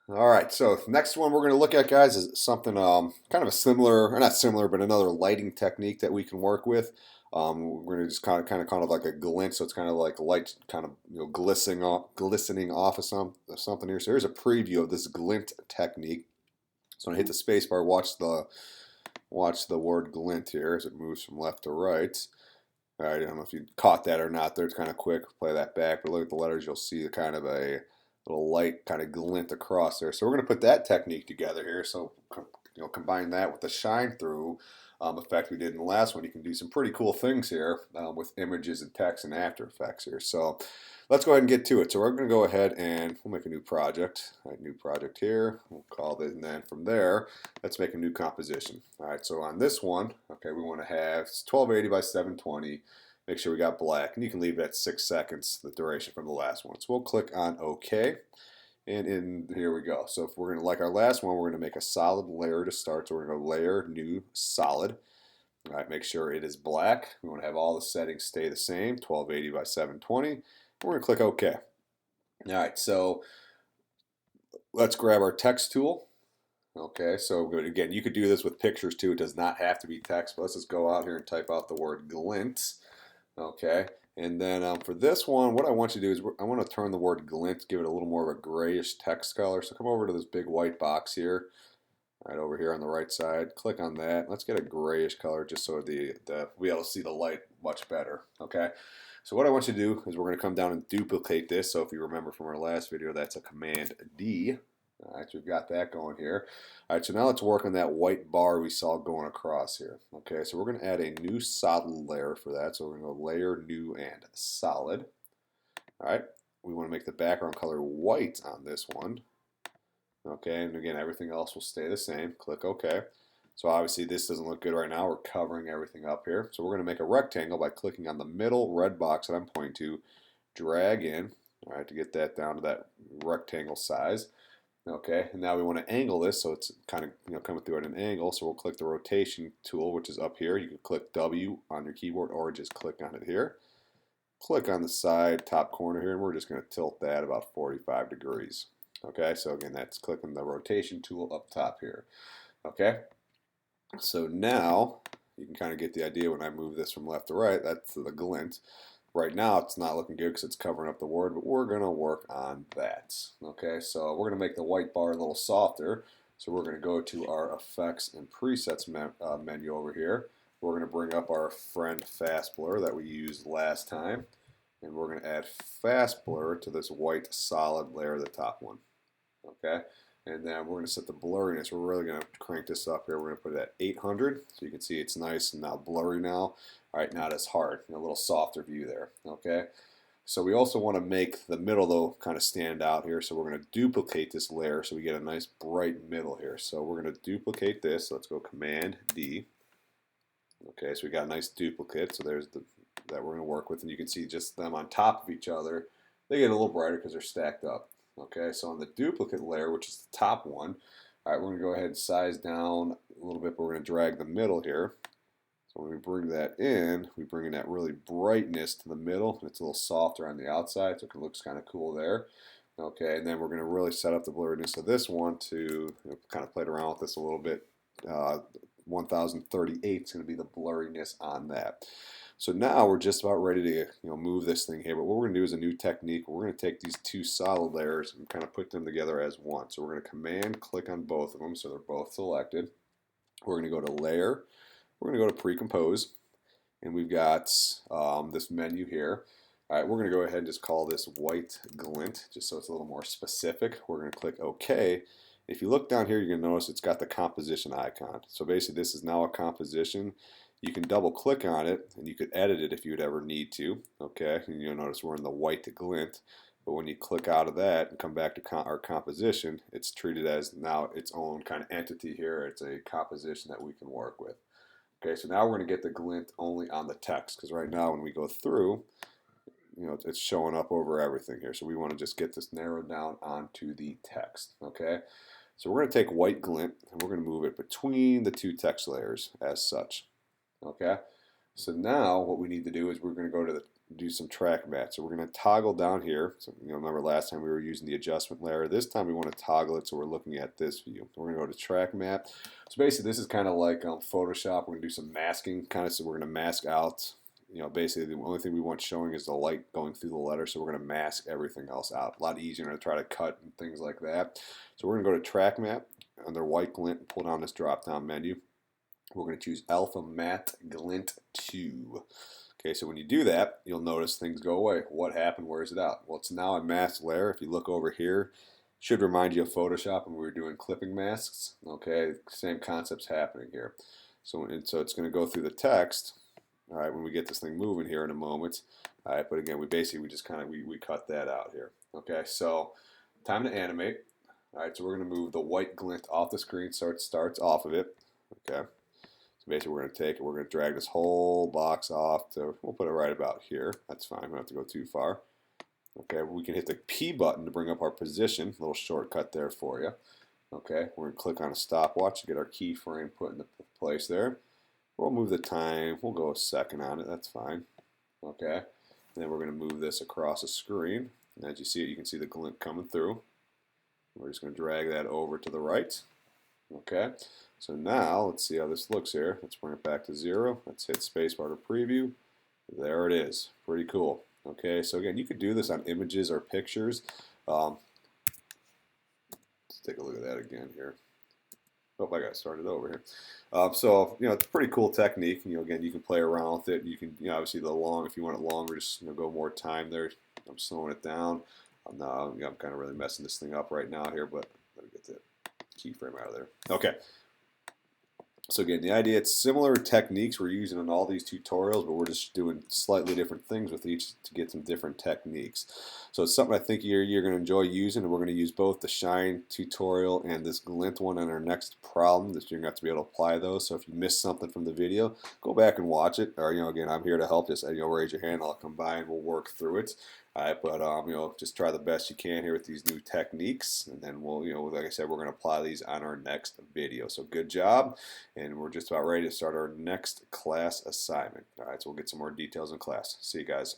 All right, so next one we're going to look at, guys, is something kind of a similar, or not similar, but another lighting technique that we can work with. We're going to just kind of like a glint, so it's kind of like light, kind of glistening off of something here. So here's a preview of this glint technique. So when I hit the space bar, watch the word glint here as it moves from left to right. All right, I don't know if you caught that or not there. It's kind of quick. Play that back, but look at the letters. You'll see kind of a little light kind of glint across there. So we're going to put that technique together here. So combine that with the shine through effect we did in the last one. You can do some pretty cool things here with images and text and After Effects here. So let's go ahead and get to it. So we're going to go ahead and we'll make a new project. All right, new project here. We'll call it, and then from there, let's make a new composition. All right, so on this one, okay, we want to have 1280 by 720. Make sure we got black, and you can leave it at 6 seconds, the duration from the last one. So we'll click on OK, and here we go. So if we're going to, like our last one, we're going to make a solid layer to start. So we're going to layer, new, solid. All right, make sure it is black. We want to have all the settings stay the same, 1280 by 720. We're going to click OK. All right, so let's grab our text tool. Okay, so again, you could do this with pictures too. It does not have to be text, but let's just go out here and type out the word glint. Okay, and then for this one, what I want you to do is I want to turn the word glint, give it a little more of a grayish text color. So come over to this big white box here, right over here on the right side. Click on that. Let's get a grayish color just so we'll be able to see the light much better. Okay, so what I want you to do is we're going to come down and duplicate this. So if you remember from our last video, that's a Command D. All right, so we've got that going here. All right, so now let's work on that white bar we saw going across here. Okay, so we're going to add a new solid layer for that. So we're going to go layer, new, and solid. All right, we want to make the background color white on this one. Okay, and again, everything else will stay the same. Click OK. So obviously this doesn't look good right now. We're covering everything up here. So we're going to make a rectangle by clicking on the middle red box that I'm pointing to, drag in, all right, to get that down to that rectangle size. Okay, and now we want to angle this so it's kind of coming through at an angle. So we'll click the rotation tool, which is up here. You can click W on your keyboard or just click on it here. Click on the side top corner here, and we're just going to tilt that about 45 degrees. Okay, so again, that's clicking the rotation tool up top here. Okay, so now you can kind of get the idea when I move this from left to right. That's the glint. Right now it's not looking good because it's covering up the word, but we're going to work on that. Okay, so we're going to make the white bar a little softer. So we're going to go to our effects and presets menu over here. We're going to bring up our friend fast blur that we used last time. And we're going to add fast blur to this white solid layer, the top one. Okay, and then we're going to set the blurriness. We're really going to crank this up here. We're going to put it at 800, so you can see it's nice and now blurry now. All right, not as hard, a little softer view there. Okay, so we also want to make the middle though kind of stand out here. So we're going to duplicate this layer so we get a nice bright middle here. So we're going to duplicate this. So let's go Command D. Okay, so we got a nice duplicate. So there's that we're going to work with, and you can see just them on top of each other. They get a little brighter because they're stacked up. Okay, so on the duplicate layer, which is the top one, all right, we're going to go ahead and size down a little bit, but we're going to drag the middle here. So when we bring that in, we bring in that really brightness to the middle. It's a little softer on the outside, so it looks kind of cool there. Okay, and then we're going to really set up the blurriness of this one to kind of play around with this a little bit. 1038 is going to be the blurriness on that. So now we're just about ready to move this thing here, but what we're going to do is a new technique. We're going to take these two solid layers and kind of put them together as one. So we're going to Command click on both of them so they're both selected. We're going to go to Layer. We're going to go to Pre-Compose, and we've got this menu here. All right, we're going to go ahead and just call this White Glint, just so it's a little more specific. We're going to click OK. If you look down here, you're going to notice it's got the composition icon. So basically, this is now a composition. You can double click on it and you could edit it if you would ever need to. Okay, and you'll notice we're in the white glint, but when you click out of that and come back to our composition, it's treated as now its own kind of entity here. It's a composition that we can work with. Okay, so now we're going to get the glint only on the text, because right now when we go through, it's showing up over everything here. So we want to just get this narrowed down onto the text. Okay, so we're going to take white glint and we're going to move it between the two text layers as such. Okay, so now what we need to do is we're going to go to do some track mats. So we're going to toggle down here. So, remember last time we were using the adjustment layer. This time we want to toggle it so we're looking at this view. We're going to go to track mat. So basically this is kind of like Photoshop. We're going to do some masking kind of, so we're going to mask out. Basically the only thing we want showing is the light going through the letter, so we're going to mask everything else out. A lot easier to try to cut and things like that. So we're going to go to track map under white glint and pull down this drop down menu. We're going to choose Alpha Matte Glint 2. Okay, so when you do that, you'll notice things go away. What happened? Where is it out? Well, it's now a mask layer. If you look over here, it should remind you of Photoshop when we were doing clipping masks. Okay, same concept's happening here. So it's going to go through the text. All right, when we get this thing moving here in a moment. All right, but again, we just kind of we cut that out here. Okay, so time to animate. All right, so we're going to move the white glint off the screen so it starts off of it. Okay. Basically, we're going to take it, we're going to drag this whole box off to, we'll put it right about here. That's fine, we don't have to go too far. Okay, we can hit the P button to bring up our position, a little shortcut there for you. Okay, we're going to click on a stopwatch to get our keyframe put into place there. We'll move the time, we'll go a second on it, that's fine. Okay, and then we're going to move this across the screen. And as you see it, you can see the glint coming through. We're just going to drag that over to the right. Okay, so now let's see how this looks here. Let's bring it back to 0. Let's hit spacebar to preview. There it is. Pretty cool. Okay, so again, you could do this on images or pictures. Let's take a look at that again here. Oh, I got started over here. So it's a pretty cool technique. Again, you can play around with it. You can, obviously if you want it longer, just go more time there. I'm slowing it down. I'm kind of really messing this thing up right now here, but let me get the keyframe out of there. Okay. So again, the idea, it's similar techniques we're using in all these tutorials, but we're just doing slightly different things with each to get some different techniques. So it's something I think you're going to enjoy using, and we're going to use both the shine tutorial and this glint one in our next problem that you're going to have to be able to apply those. So if you missed something from the video, go back and watch it. Or again, I'm here to help. Just raise your hand, I'll come by and we'll work through it. All right, but just try the best you can here with these new techniques, and then we'll, like I said, we're going to apply these on our next video. So good job, and we're just about ready to start our next class assignment. All right, so we'll get some more details in class. See you guys.